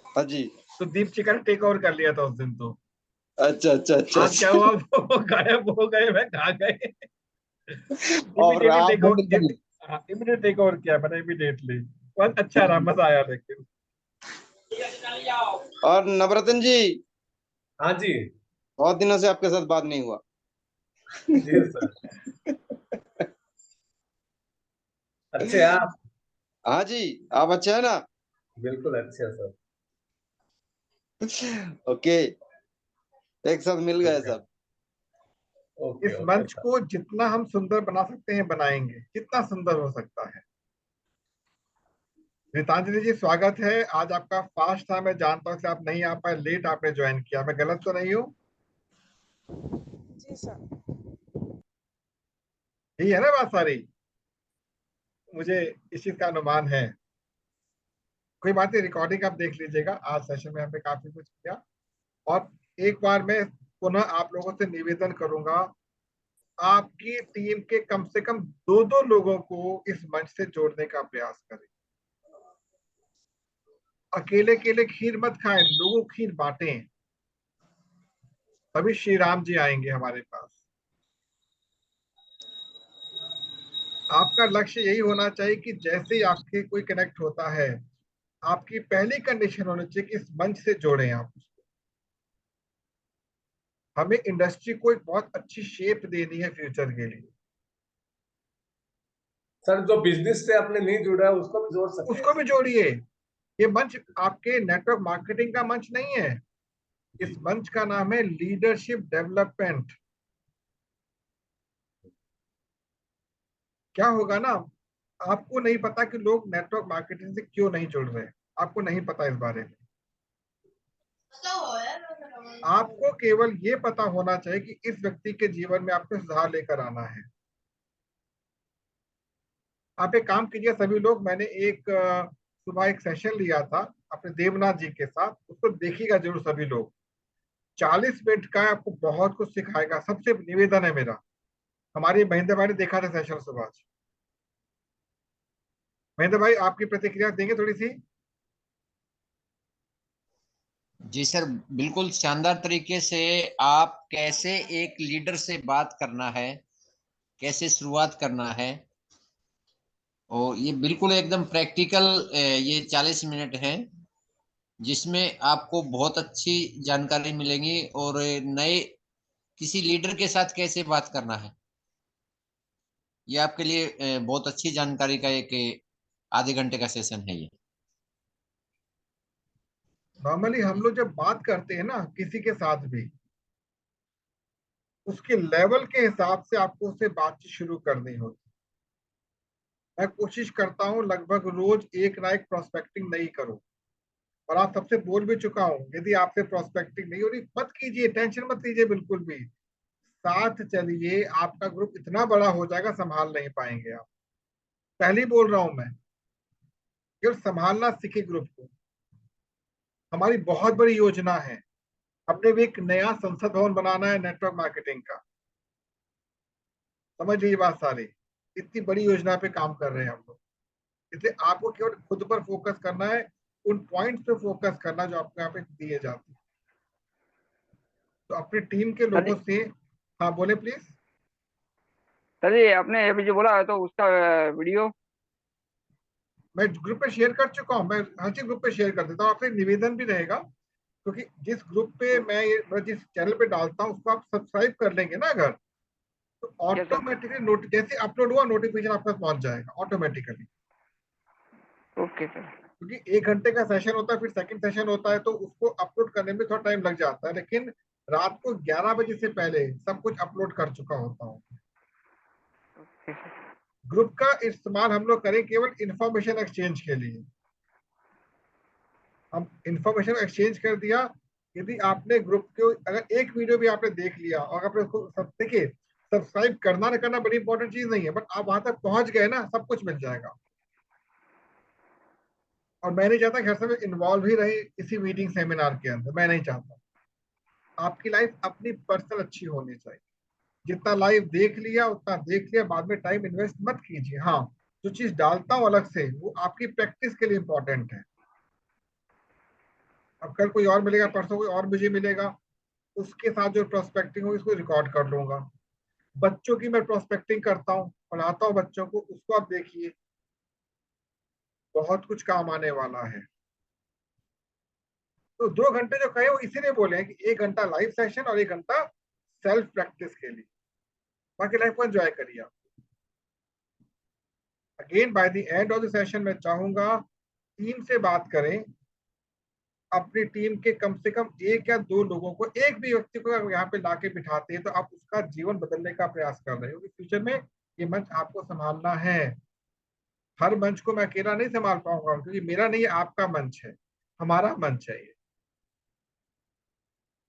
हाँ जी। तो दीप चिकन टेक ओवर कर लिया था उस दिन। तो अच्छा अच्छा अच्छा आज क्या अच्छा। हुआ, वो गायब हो गए, मैं कहा गए। और इमीडिएटली आप take over, immediate take over किया मैंने, इमीडिएटली। बहुत अच्छा रहा, मजा आया लेकिन। और नवरत्न जी, हाँ जी। बहुत दिनों से आपके साथ बात नहीं हुआ। जी सर। अच्छे हैं आप? हाँ जी, आप अच्छे हैं ना? बिल्कुल अच्छे हैं सर। ओके, एक साथ मिल गए ओके सब। इस ओके मंच सर। को जितना हम सुंदर बना सकते हैं, बनाएंगे, जितना सुंदर हो सकता है। गीतांजलि जी, स्वागत है। आज आपका फास्ट था, मैं जानता हूँ कि आप नहीं आ पाए, लेट आपने ज्वाइन किया, मैं गलत तो नहीं हूँ? जी सर। यही है ना बात सारी? मुझे इस चीज का अनुमान है। कोई बात नहीं, रिकॉर्डिंग आप देख लीजिएगा, आज सेशन में हमने काफी कुछ किया। और एक बार मैं पुनः आप लोगों से निवेदन करूंगा, आपकी टीम के कम से कम 2-2 लोगों को इस मंच से जोड़ने का प्रयास करें। अकेले अकेले खीर मत खाएं, लोगों को खीर बांटें, तभी श्री राम जी आएंगे हमारे पास। आपका लक्ष्य यही होना चाहिए कि जैसे ही आपके कोई कनेक्ट होता है, आपकी पहली कंडीशन होनी चाहिए कि इस मंच से जोड़ें आप उसको। हमें इंडस्ट्री को एक बहुत अच्छी शेप देनी है फ्यूचर के लिए। सर, जो बिजनेस से आपने नहीं जुड़ा है उसको भी जोड़ सकते हैं। उसको भी जोड़िए। ये मंच आपके नेटवर्क मार्केटिंग का मंच नहीं है, इस मंच का नाम है लीडरशिप डेवलपमेंट। क्या होगा ना, आपको नहीं पता कि लोग नेटवर्क मार्केटिंग से क्यों नहीं जुड़ रहे, आपको नहीं पता इस बारे में। आपको केवल ये पता होना चाहिए कि इस व्यक्ति के जीवन में आपको सुधार लेकर आना है। आप एक काम कीजिए सभी लोग, मैंने एक सुबह एक सेशन लिया था अपने देवनाथ जी के साथ, उसको देखिएगा जरूर सभी लोग। 40 मिनट का है, आपको बहुत कुछ सिखाएगा। सबसे निवेदन है मेरा, हमारे महेंद्र भाई ने देखा था सेशन सुबह। महेंद्र भाई, आपकी प्रतिक्रिया देंगे थोड़ी सी? जी सर, बिल्कुल शानदार तरीके से आप कैसे एक लीडर से बात करना है, कैसे शुरुआत करना है, और ये बिल्कुल एकदम प्रैक्टिकल ये 40 मिनट है जिसमें आपको बहुत अच्छी जानकारी मिलेगी। और नए किसी लीडर के साथ कैसे बात करना है, ये आपके लिए बहुत अच्छी जानकारी का एक आधे घंटे का सेशन है ये। नॉर्मली हम लोग जब बात करते हैं ना किसी के साथ भी, उसके लेवल के हिसाब से आपको उससे बातचीत शुरू करनी होती। मैं कोशिश करता हूँ लगभग रोज एक ना एक प्रोस्पेक्टिंग नहीं करूँ, और आप सबसे बोल भी चुका हूँ, यदि आपसे प्रोस्पेक्टिंग नहीं हो रही मत कीजिए, टेंशन मत लीजिए बिल्कुल भी, साथ चलिए, आपका ग्रुप इतना बड़ा हो जाएगा संभाल नहीं पाएंगे आप। पहले ही बोल रहा हूं मैं, केवल संभालना सीखे ग्रुप को। हमारी बहुत बड़ी योजना है, अपने भी एक नया संसद भवन बनाना है नेटवर्क मार्केटिंग का, समझ लीजिए बात सारी, इतनी बड़ी योजना पे काम कर रहे हैं हम लोग। इसलिए आपको केवल खुद पर फोकस करना है, उन पॉइंट्स पे फोकस करना जो आपको यहाँ पे दिए जाते हैं। तो अपनी टीम के लोगों से, हाँ बोले प्लीज। सर जी आपने अभी जो बोला है तो उसका वीडियो मैं ग्रुप पे शेयर कर चुका हूँ, मैं हर चीज ग्रुप पे शेयर कर देता हूँ। आपसे निवेदन भी रहेगा, क्योंकि जिस ग्रुप पे मैं जिस चैनल पे डालता हूँ उसको आप सब्सक्राइब कर लेंगे ना अगर, तो यस सर। ऑटोमेटिकली नोट जैसे अपलोड हुआ नोटिफिकेशन आपके पास पहुंच जाएगा ऑटोमेटिकली। Okay sir. क्योंकि 1 घंटे का सेशन होता है, फिर सेकंड सेशन होता है, तो उसको अपलोड करने में थोड़ा टाइम लग जाता है, लेकिन रात को 11 बजे से पहले सब कुछ अपलोड कर चुका होता हूँ। ग्रुप का इस्तेमाल हम लोग करें केवल इंफॉर्मेशन एक्सचेंज के लिए। हम इंफॉर्मेशन एक्सचेंज कर दिया। यदि आपने ग्रुप को अगर एक वीडियो भी आपने देख लिया और आपने उसको सब देखिए, सब्सक्राइब करना ना करना बड़ी इंपॉर्टेंट चीज नहीं है, बट आप वहां तक पहुंच गए ना, सब कुछ मिल जाएगा। और मैं नहीं चाहता कि हर समय इन्वॉल्व ही रहे इसी मीटिंग सेमिनार के अंदर, मैं नहीं चाहता। आपकी लाइफ अपनी पर्सनल अच्छी होनी चाहिए। जितना लाइव देख लिया उतना देख लिया, बाद में टाइम इन्वेस्ट मत कीजिए। हाँ, जो चीज डालता हूँ अलग से वो आपकी प्रैक्टिस के लिए इंपॉर्टेंट है। अब कल कोई और मिलेगा, परसों कोई और मुझे मिलेगा, उसके साथ जो प्रोस्पेक्टिंग होगी उसको रिकॉर्ड कर लूंगा। बच्चों की मैं प्रोस्पेक्टिंग करता हूँ, पढ़ाता हूँ बच्चों को, उसको आप देखिए, बहुत कुछ काम आने वाला है। तो 2 घंटे जो कहे वो इसीलिए बोले हैं कि 1 घंटा लाइव सेशन और 1 घंटा सेल्फ प्रैक्टिस के लिए, बाकी लाइफ को एंजॉय करिए आप। Again by the end of the session मैं चाहूंगा टीम से बात करें, अपनी टीम के कम से कम 1 या 2 लोगों को, एक भी व्यक्ति को अगर यहाँ पे लाके बिठाते हैं तो आप उसका जीवन बदलने का प्रयास कर रहे हो, क्योंकि फ्यूचर में ये मंच आपको संभालना है। हर मंच को मैं अकेला नहीं संभाल पाऊंगा, क्योंकि मेरा नहीं, आपका मंच है, हमारा मंच है ये।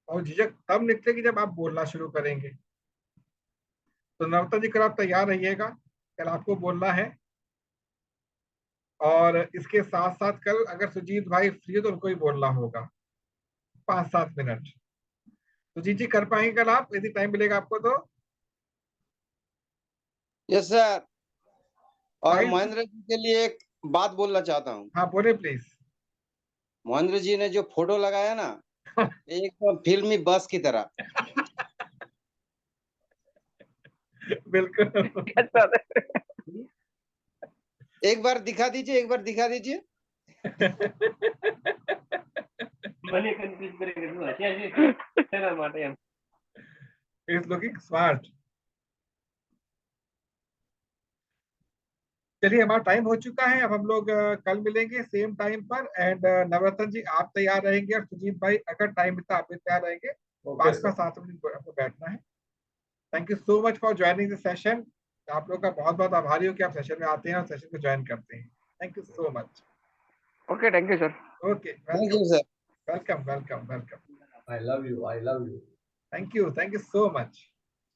और झिझक तब निकलेगी जब आप बोलना शुरू करेंगे। तो नवता जी कल आप तैयार रहिएगा, कल आपको बोलना है। और इसके साथ साथ कल अगर सुजीत भाई फ्री हो तो उनको ही बोलना होगा 5-7 मिनट। सुजीत जी कर पाएंगे कल आप, यदि टाइम मिलेगा आपको तो? Yes sir. और फाइल, महेंद्र जी के लिए एक बात बोलना चाहता हूँ। हाँ बोले प्लीज। महेंद्र जी ने जो फोटो लगाया ना, एकदम फिल्मी बस की तरह। बिल्कुल। Yes sir. एक बार दिखा दीजिए, एक बार दिखा दीजिए। Is looking smart. चलिए हमारा टाइम हो चुका है, अब हम लोग कल मिलेंगे सेम टाइम पर। एंड नवरत्न जी आप तैयार रहेंगे, और सुजीत भाई अगर टाइम मिलता आप भी तैयार रहेंगे, ओके पाँच का सर। 7 आपको बैठना है। Thank you so much for joining the session. आप लोग का बहुत बहुत आभारी हूँ कि आप सेशन में आते हैं और सेशन को ज्वाइन करते हैं। Thank you so much. Okay thank you sir. Okay, thank welcome you sir. Welcome welcome welcome. I love you, I love you. Thank you so much.